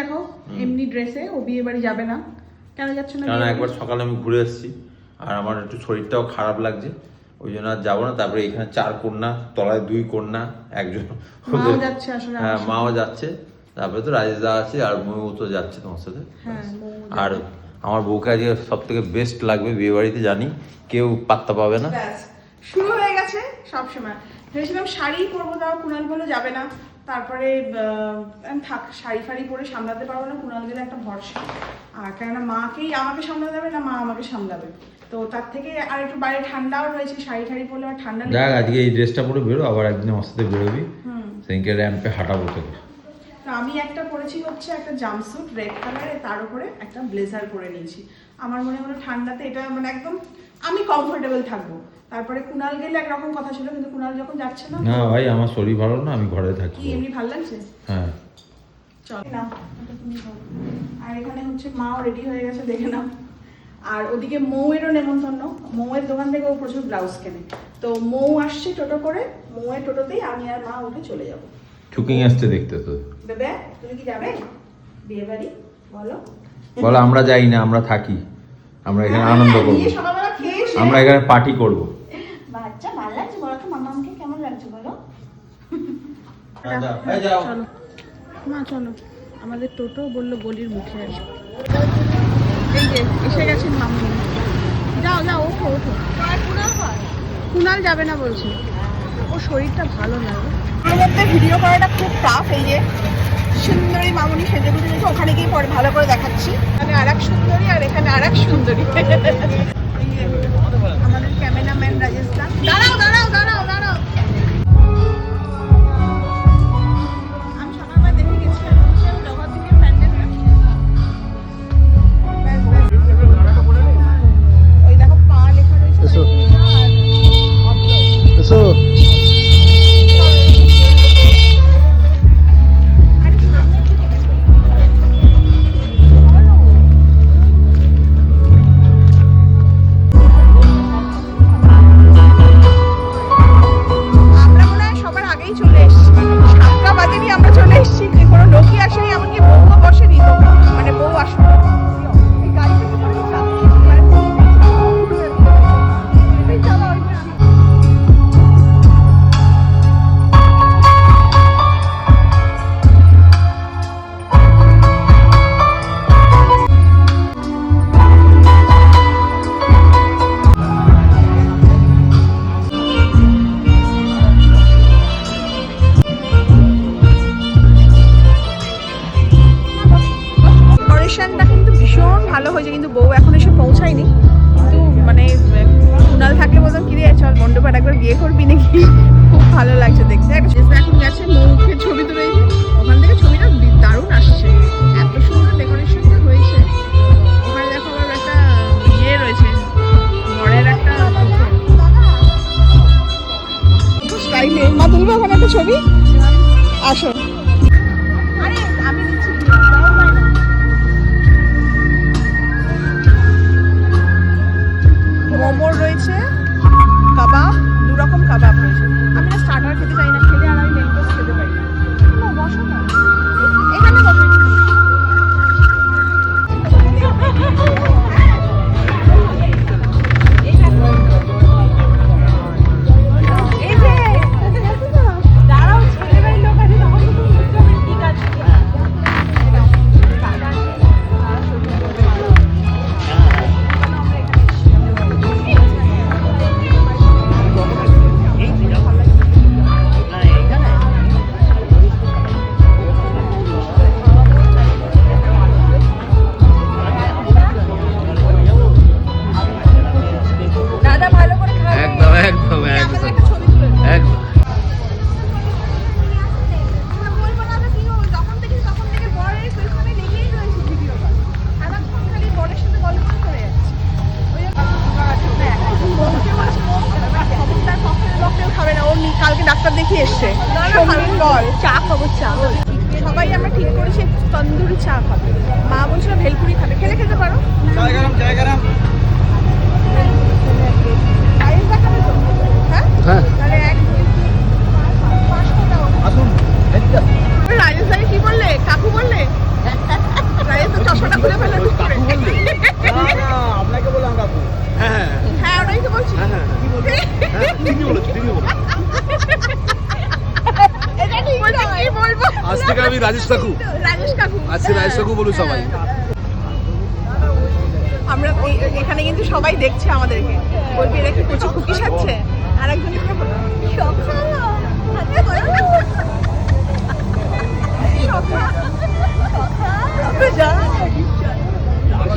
দেখো এমনি ড্রেসে, ও বিয়ে বাড়ি যাবে না। কেন যাচ্ছ না? কারণ একবার সকালে আমি ঘুরে এসেছি আর আমার একটু শরীরটাও খারাপ লাগছে, ওই জন্য আর যাবো না। তারপরে এখানে 4 কন্যা, তলায় 2 কন্যা, একজন মাও যাচ্ছে আসলে। হ্যাঁ মাও যাচ্ছে, তারপরে তো রাজেশ দা আছে আর ময়ূ তো যাচ্ছে তোমার সাথে। আর আমার বউকে আজকে সব থেকে বেস্ট লাগবে বিয়ে বাড়িতে, জানি কেউ পাত্তা পাবে না। শুরু হয়ে গেছে সব সময়। ভেবেছিলাম শাড়ি পরবো, তাও কুণাল বলে যাবে না। তারপরে থাক, শাড়ি ফাড়ি পরে সামলাতে পারবো না, কুণাল গেলে একটা ভরসা। আর কেননা মাকেই আমাকে সামলাতে হবে না, মা আমাকে সামলাবে, তো তার থেকে আর একটু বাইরে ঠান্ডাও রয়েছে, শাড়ি ঠাড়ি পরলে আর ঠান্ডা নেই। দেখ আজকে এই ড্রেসটা পরে বেরো, আবার একদিন আমার সাথে বেরোবি, সেদিনকে র্যাম্পে হাঁটাবো তোকে। তো আমি একটা পরেছি হচ্ছে একটা জাম্পস্যুট রেড কালারে, তার উপরে একটা ব্লেজার পরে নিয়েছি। আমার মনে হলো ঠান্ডাতে এটা মানে একদম আমি কমফোর্টেবল থাকবো। তারপরে কুণাল গেলে একরকম কথা ছিল, কিন্তু কুণাল যখন যাচ্ছে না। না ভাই আমার শরীর ভালো না, আমি ঘরে থাকি। কি এমনি ভালো লাগছে? হ্যাঁ চল না, এটা তুমি বলো। আর এখানে হচ্ছে মাও রেডি হয়ে গেছে, দেখে নাও। আর ওদিকে মৌয়েরও নেমন্তন্ন, মৌয়ের দোকান থেকে ও প্রচুর ব্লাউজ কেনে। তো মৌ আসছে টোটো করে, মৌয়ের টোটোতেই আমি আর মা উঠে চলে যাবো। শুকিং আসছে দেখতে তো। বেবে তুমি কি যাবে বিয়ে বাড়ি? বলো বলো আমরা যাই না, আমরা থাকি, আমরা এখানে আনন্দ করবো, আমরা এখানে পার্টি করবো। বাচ্চা ভালো লাগছে বলো তো, মামাকে কেমন লাগছে বলো? চলো মা চলো, আমাদের টোটো বললো গলির মুখে আসবে। এই যে এসে গেছেন মামনি। যাও যাও, ওঠো ওঠো। কুণাল যাবে না বলছে, ও শরীরটা ভালো না। ওর মধ্যে ভিডিও করাটা খুব টাফ। এই যে সুন্দরী মামনি সেজে গুজে গেছে, ওখানে গিয়ে পরে ভালো করে দেখাচ্ছি। এখানে আরেক সুন্দরী আর এখানে আরেক সুন্দরী। আমাদের ক্যামেরাম্যান রাজেশ দা। দাঁড়াও দাঁড়াও দাঁড়াও দাঁড়াও, আমি সকালবেলা দেখে গেছিলাম জগদ্দীপের প্যান্ডেলটা। ওই দেখো পা লেখা রয়েছে। কিন্তু বউ এখন এসে পৌঁছায়নি। কিন্তু মানে কুণাল থাকলে বলতাম কি রে চল মণ্ডপে একবার বিয়ে করবি নাকি, খুব ভালো লাগছে দেখতে। এখন গেছে মুখের ছবি তুলে, ওখান থেকে ছবিটা দারুণ আসছে, এত সুন্দর ডেকোরেশনটা হয়েছে। ওখানে দেখো আবার একটা ইয়ে রয়েছে, বরের একটা স্টাইলে। মা তুলবে ওখানে একটা ছবি, আসো। আরে আমি দিচ্ছি, মোমোর রয়েছে, কাবাব, 2 রকম কাবাব রয়েছে। আমি না স্টার্টার খেতে চাই না, খেলে আর আমি মেন কোর্স খেতে পারি না। বসো না, এখানে বসো। এই যে দাঁড়াও, ছেলে বাড়ির লোক আছে, তখন তো তুমি বুঝতে হবে ঠিক আছে। কালকে ডাক্তার দেখিয়ে এসছে, চা খাবো চা। সবাই আমরা ঠিক করেছি তন্দুরি চা খাবো, মা বলছিল ভেলপুরি খাবে, খেলে খেতে পারো। হ্যাঁ তাহলে রাজেশ ভাই কি বললে, কাকু বললে রাজেশ কাকু আচ্ছা রাজেশ কাকু বলুন সবাই। আমরা এখানে কিন্তু সবাই দেখছে আমাদেরকে, বলবি এরা কি কচি কুকি খাচ্ছে, আর একজন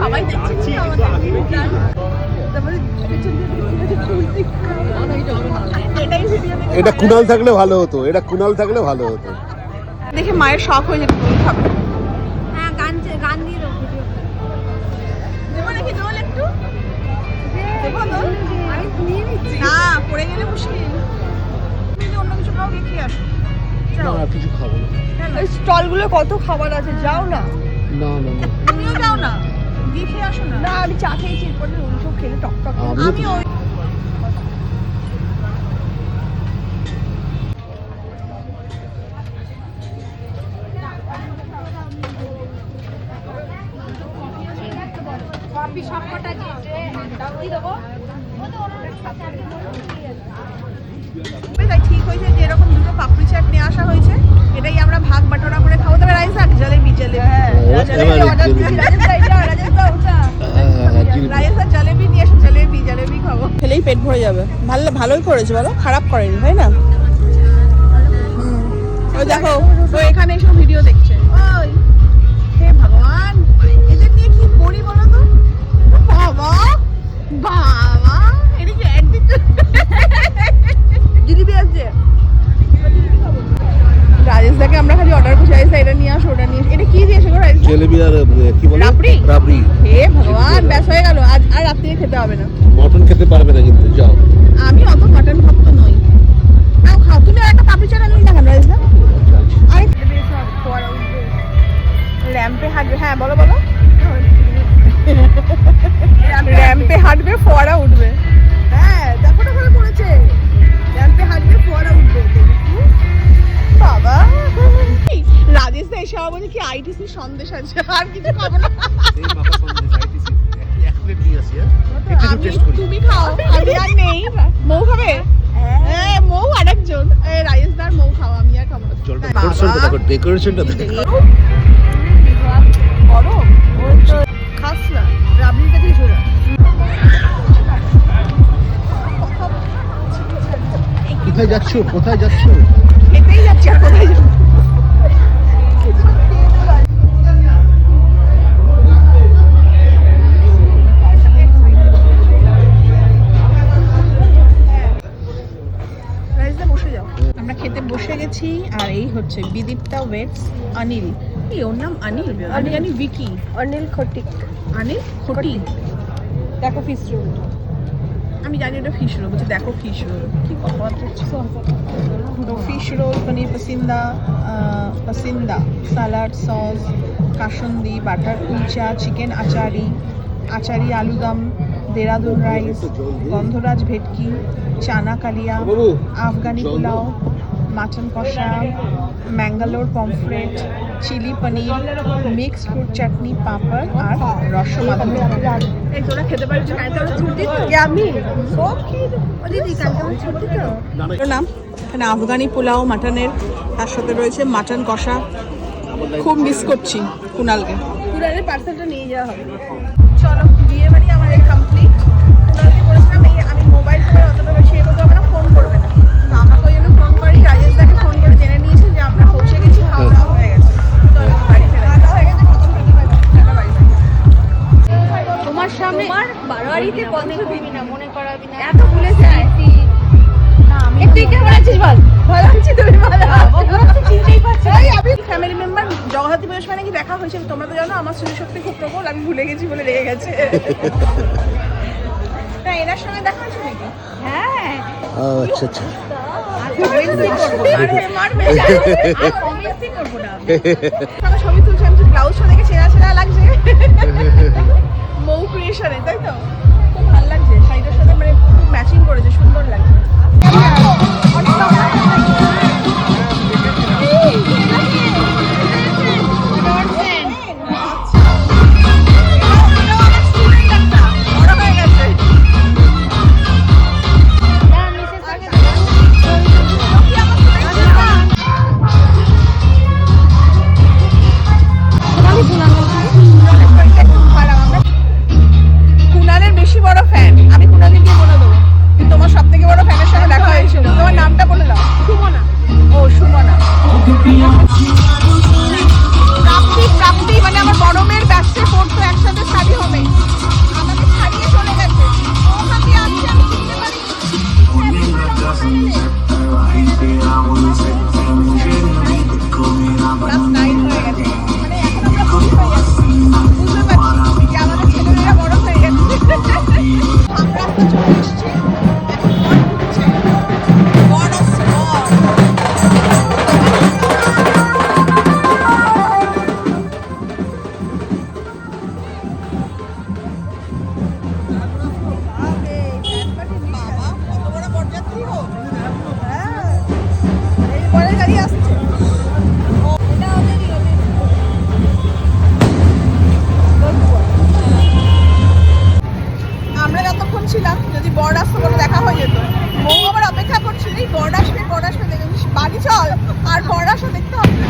সবাই দেখছে কিন্তু আমাদেরকে। তারপরে এটাই ভিডিও এটা কুনাল থাকলে ভালো হতো, এটা কুনাল থাকলে ভালো হতো। দেখে মায়ের শখ হয়ে যেত দোল খাবে। হ্যাঁ গান দিয়ে দাও ভিডিও দেবো নাকি দোল একটু? দেবো দোল? আমি নিয়ে নিচ্ছি না, পড়ে গেলে মুশকিল। তুমি যদি অন্য কিছু খাও গিয়ে খেয়ে আসো। না আর কিছু খাবো না। এই স্টলগুলো কত খাবার আছে, যাও না। না না না তুমিও যাও না, গিয়ে খেয়ে আসো না। না, আমি চা খেয়েছি, এরপরে ওইসব খেলে টক টক। আমি ওই কফি সবকটা দিয়ে দেবো তাই ঠিক হয়েছে যে এরকম দুটো পাপড়ি চাট নিয়ে আসা হয়েছে, এটাই আমরা ভাগ বাটোরা করে খাবো। তবে রাইসাক জলেবি রাইসাক জলেবি নিয়ে এসো, জলেবি খাবো, খেলেই পেট ভরে যাবে। ভালোই করেছে বলো, খারাপ করেনি তাই না? ওই দেখো ও এখানে এসব ভিডিও দেখছে। ওই হে ভগবান, এদের নিয়ে কি করি বলো তো? বাবা বাবা, এটা কি একদিন জিলিপি আছে। রাজেশদাকে আমরা খালি অর্ডার করছি, রাজেশদা এটা নিয়ে আসো, ওটা নিয়ে। এটা কি দিয়েছে গো রাজেশদা? জলেবি আর কি বলে রাবড়ি। রাবড়ি। হে ভগবান, ব্যাস হয়ে গেল, আজ আর রাত্রিরে খেতে হবে না। মটন খেতে পারবে না কিন্তু, যাও। আমি অত মাটন ভক্ত নই। নাও খাও, তুমি আর একটা পাপড়ি চাট আনলি না কেন রাজেশদা? আরে র্যাম্পে হাঁটবে, হ্যাঁ বলো বলো। র্যাম্পে হাঁটবে, ফোয়ারা উঠবে। হ্যাঁ দেখো না ভালো করেছে, র্যাম্পে হাঁটবে, ফোয়ারা উঠবে। বাবা রাজেশ দা এসে বলছে কি আইটিসি সন্দেশ আছে, আর কিছু খাবো না। তুমি খাও, আমি আর নেই। মৌ খাবে? হ্যাঁ মৌ আর একজন, রাজেশ দার মৌ খাও, আমি আর খাবো না। ডেকোরেশনটা দেখো। গরম ওই তো খাস না, রাবড়িটা দিয়ে ছোড়া। কোথায় যাচ্ছ, কোথায় যাচ্ছ? খেতেই যাচ্ছি, আর কোথায় যাবো? বসে যাও, আমরা খেতে বসে গেছি। আর এই হচ্ছে বিদীপ্তা ওয়েটস অনিল, এই ওর নাম অনিল, আমি জানি ভিকি। অনিল খটিক অনিল খটি, দেখো ফিশ রোল। আমি জানি ওটা ফিশ রোল, বলছে দেখো ফিশ রোল, কি কথা হচ্ছে। তো fish roll, paneer pasanda, salad sauce, kasundi, butter kulcha, chicken achari aloo dum, Dehradun rice, gondhoraj bhetki, chana kalia, Afghani pulao, mutton kosha, Mangalore pomfret, chilli paneer, mixed fruit chutney, papad আর রসমালাই। এই তোরা খেতে পারিস না? আমি সব খেয়ে দেবো দিদি, কালকে আমার ছুটি তো। নাম এখানে আফগানি পোলাও মাটনের, তার সাথে রয়েছে মাটন কষা। খুব মিস করছি কুনালকে। কুড়ালের পার্সেলটা নিয়ে যাওয়া হবে। চলো, বিয়ে বাড়ি আমাদের কমপ্লিট। কুনালকে বলেছিলাম আমি মোবাইল ফোনে অতটা বেশি এগোতে হবে না, ফোন করবে না। তো আমাকে ওই জন্য ফোন করি, রাজেশদাকে ফোন করে জেনে নিয়েছি যে আমরা পৌঁছে গেছি, খাওয়া দাওয়া হয়ে গেছে। চলো বাড়ি ফেরা হয়ে গেছে। তোমার সামনে বাড়িতে বন্ধ করবি না, মনে করাবি না, এত ভুলে যায়। না আমি তুই কেমন আছিস বল? ভালো আছি, তুমি ভালো আছো? চিনতেই পারছি। এই আমি ফ্যামিলি মেম্বার জগদ্ধাত্রী বয়স মানে কি দেখা হয়েছে, তোমরা তো জানো আমার স্মৃতিশক্তি খুব প্রবল, আমি ভুলে গেছি বলে রেগে গেছে। না এনার সঙ্গে দেখা হয়েছে নাকি? হ্যাঁ আচ্ছা আচ্ছা। আরে মারবে, কমেন্টই করবো না। আমি ছবি তুলছি, আমি ব্লাউজটা দেখে চেনা লাগছে। মৌ ক্রিয়েশনে, তাই তো? খুব ভালো লাগছে, শাড়িটার সাথে মানে খুব ম্যাচিং করেছে, সুন্দর লাগছে। গাড়ি আসছে। এটা ওদেরই আমরা যতক্ষণ ছিলাম যদি বর আসতো বলে দেখা হয়ে যেত। বউ আবার অপেক্ষা করছিল এই বর আসবে দেখে বাড়ি চল আর বর আসা দেখতে হবে